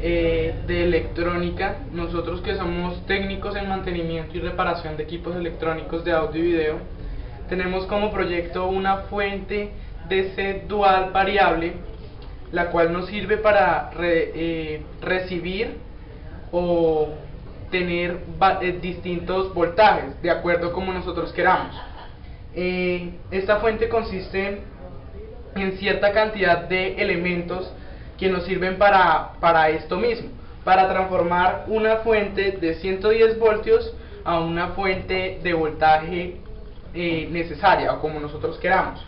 de electrónica. Nosotros que somos técnicos en mantenimiento y reparación de equipos electrónicos de audio y video, tenemos como proyecto una fuente de sed dual variable, la cual nos sirve para recibir o tener distintos voltajes de acuerdo como nosotros queramos. Esta fuente consiste en cierta cantidad de elementos que nos sirven para esto mismo, para transformar una fuente de 110 voltios a una fuente de voltaje necesaria o como nosotros queramos.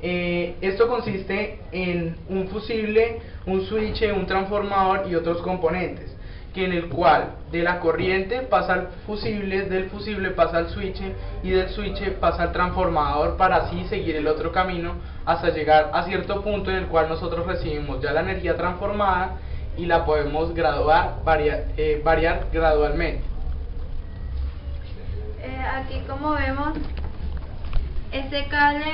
Esto consiste en un fusible, un switch, un transformador y otros componentes, que en el cual de la corriente pasa al fusible, del fusible pasa al switch y del switch pasa al transformador, para así seguir el otro camino hasta llegar a cierto punto en el cual nosotros recibimos ya la energía transformada y la podemos variar gradualmente. Aquí como vemos, este cable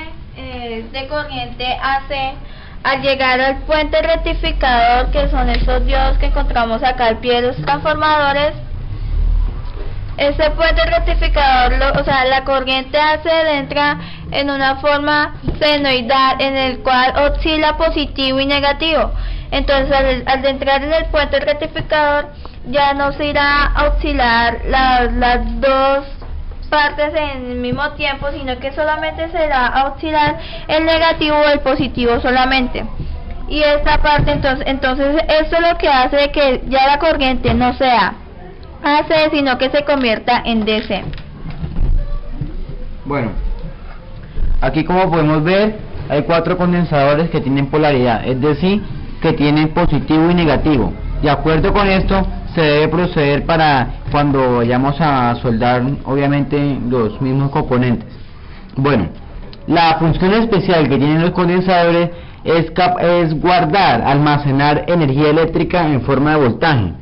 de corriente AC, al llegar al puente rectificador, que son esos diodos que encontramos acá al pie de los transformadores, este puente rectificador, la corriente AC entra en una forma senoidal en el cual oscila positivo y negativo. Entonces al entrar en el puente rectificador ya no se irá a oscilar las dos partes en el mismo tiempo, sino que solamente será a oscilar el negativo o el positivo solamente. Y esta parte entonces esto es lo que hace que ya la corriente no sea AC, sino que se convierta en DC. Bueno, aquí como podemos ver hay 4 condensadores que tienen polaridad, es decir, que tienen positivo y negativo. De acuerdo con esto se debe proceder para cuando vayamos a soldar obviamente los mismos componentes. Bueno, la función especial que tienen los condensadores es guardar, almacenar energía eléctrica en forma de voltaje.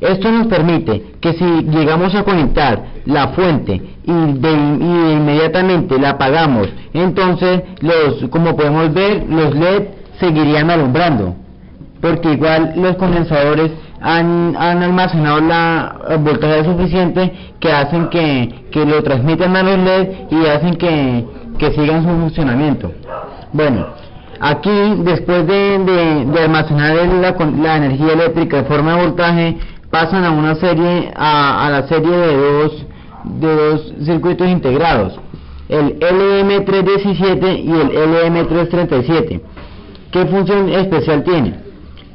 Esto nos permite que si llegamos a conectar la fuente y inmediatamente la apagamos, entonces como podemos ver, los LED seguirían alumbrando, porque igual los condensadores han almacenado el voltaje suficiente que hacen que lo transmitan a los LED y hacen que sigan su funcionamiento. Bueno, aquí después de almacenar la energía eléctrica de forma de voltaje, pasan a la serie de dos circuitos integrados, el LM317 y el LM337. ¿Qué función especial tiene?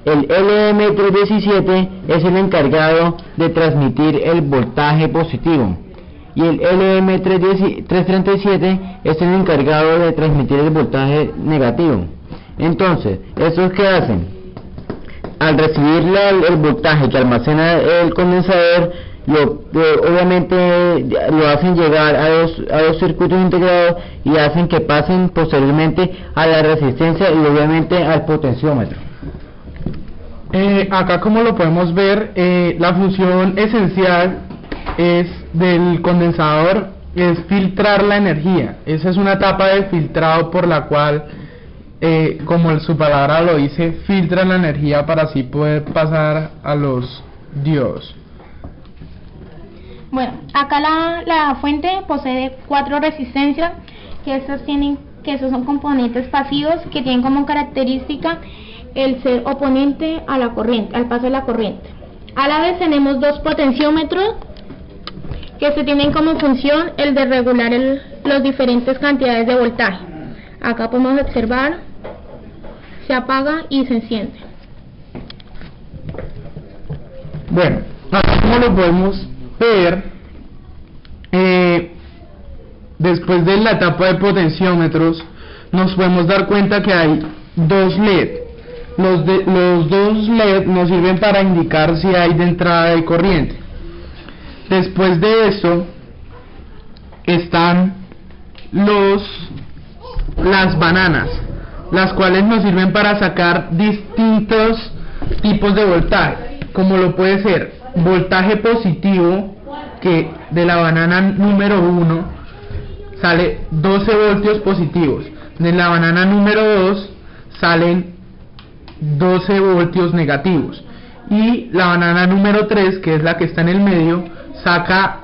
El LM317 es el encargado de transmitir el voltaje positivo y el LM337 es el encargado de transmitir el voltaje negativo. Entonces, ¿estos qué hacen? Al recibir el voltaje que almacena el condensador, obviamente lo hacen llegar a dos circuitos integrados y hacen que pasen posteriormente a la resistencia y obviamente al potenciómetro. Acá como lo podemos ver, la función esencial del condensador es filtrar la energía. Esa es una etapa de filtrado por la cual, como su palabra lo dice, filtra la energía para así poder pasar a los diodos. Bueno, acá la fuente posee 4 resistencias, que esos son componentes pasivos que tienen como característica el ser oponente a la corriente, al paso de la corriente. A la vez tenemos 2 potenciómetros que se tienen como función el de regular las diferentes cantidades de voltaje. Acá podemos observar, se apaga y se enciende. Bueno, acá como lo podemos ver, después de la etapa de potenciómetros nos podemos dar cuenta que hay 2 LED. Los 2 LED nos sirven para indicar si hay de entrada de corriente. Después de eso están las bananas, las cuales nos sirven para sacar distintos tipos de voltaje, como lo puede ser voltaje positivo, que de la banana número 1 sale 12 voltios positivos, de la banana número 2 salen 12 voltios negativos. y la banana número 3, que es la que está en el medio, saca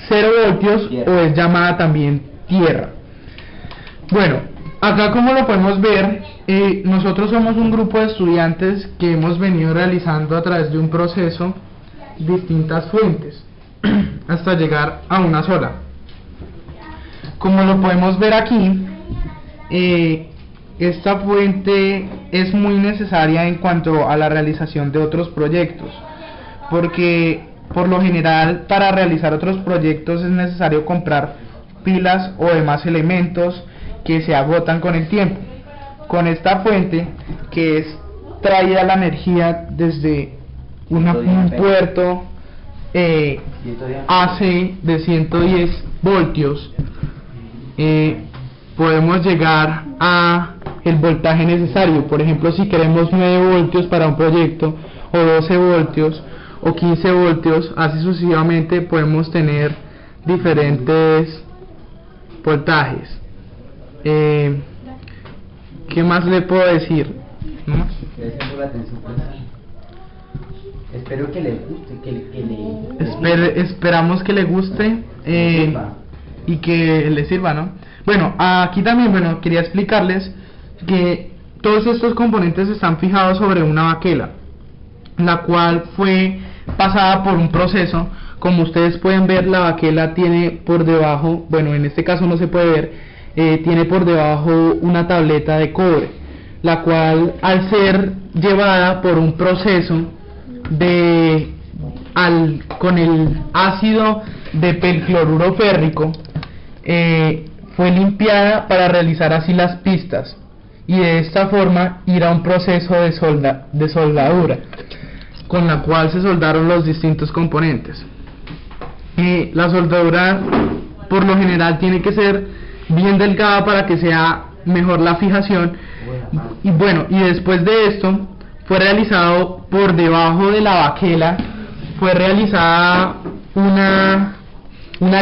0 voltios o es llamada también tierra. Bueno, acá como lo podemos ver, nosotros somos un grupo de estudiantes que hemos venido realizando a través de un proceso distintas fuentes hasta llegar a una sola. Como lo podemos ver aquí, esta fuente es muy necesaria en cuanto a la realización de otros proyectos, porque por lo general para realizar otros proyectos es necesario comprar pilas o demás elementos que se agotan con el tiempo. Con esta fuente, que es traída la energía desde un puerto AC de 110 voltios, podemos llegar a el voltaje necesario. Por ejemplo, si queremos 9 voltios para un proyecto, o 12 voltios, o 15 voltios, así sucesivamente, podemos tener diferentes voltajes. ¿Qué más le puedo decir? ¿No más? Gracias por la atención, profesor. Espero que le guste, Esperamos que le guste y que le sirva, ¿no? Bueno, aquí también, quería explicarles que todos estos componentes están fijados sobre una baquela, la cual fue pasada por un proceso. Como ustedes pueden ver, la baquela tiene por debajo, en este caso no se puede ver, tiene por debajo una tableta de cobre, la cual, al ser llevada por un proceso con el ácido de percloruro férrico, fue limpiada para realizar así las pistas y de esta forma ir a un proceso de soldadura, con la cual se soldaron los distintos componentes. La soldadura por lo general tiene que ser bien delgada para que sea mejor la fijación, y después de esto fue realizado por debajo de la baquela, fue realizada una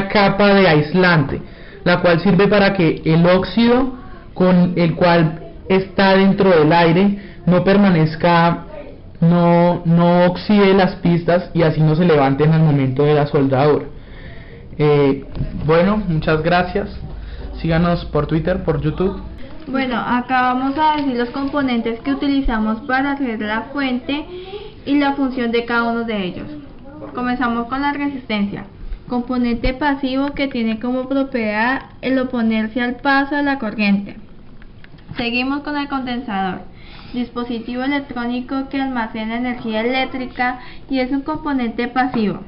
capa de aislante, la cual sirve para que el óxido con el cual está dentro del aire no permanezca, no oxide las pistas y así no se levanten al momento de la soldadura. Muchas gracias. Síganos por Twitter, por YouTube. Bueno, acá vamos a decir los componentes que utilizamos para hacer la fuente y la función de cada uno de ellos. Comenzamos con la resistencia, componente pasivo que tiene como propiedad el oponerse al paso de la corriente. Seguimos con el condensador, dispositivo electrónico que almacena energía eléctrica y es un componente pasivo.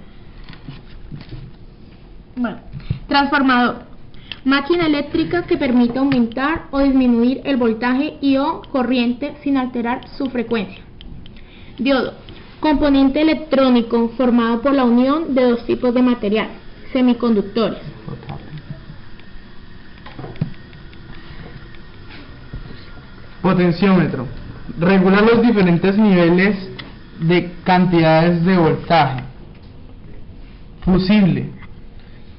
Transformador, máquina eléctrica que permite aumentar o disminuir el voltaje y o corriente sin alterar su frecuencia. Diodo, componente electrónico formado por la unión de dos tipos de material, semiconductores. Potenciómetro, regula los diferentes niveles de cantidades de voltaje. Fusible,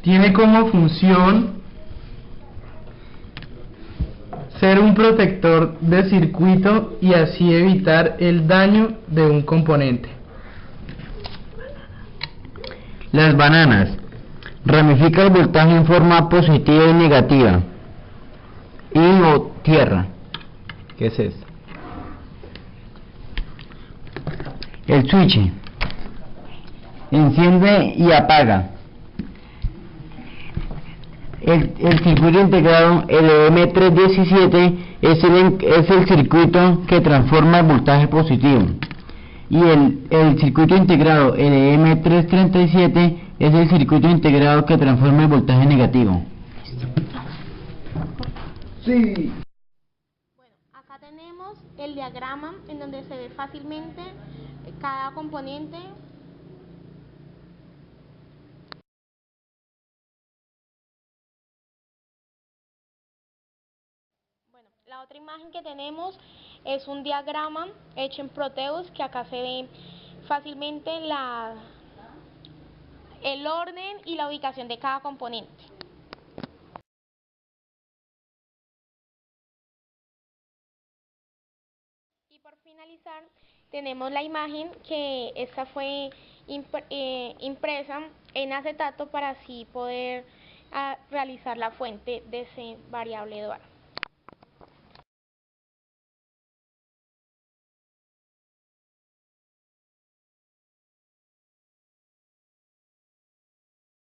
tiene como función ser un protector de circuito y así evitar el daño de un componente. Las bananas, ramifica el voltaje en forma positiva y negativa. Y o tierra, ¿qué es esto? El switch, enciende y apaga. El circuito integrado LM317 es el circuito que transforma el voltaje positivo, y el circuito integrado LM337 es el circuito integrado que transforma el voltaje negativo. Sí. Acá tenemos el diagrama en donde se ve fácilmente cada componente. La otra imagen que tenemos es un diagrama hecho en Proteus, que acá se ve fácilmente el orden y la ubicación de cada componente. Y por finalizar, tenemos la imagen que esta fue impresa en acetato para así poder realizar la fuente de ese variable dual.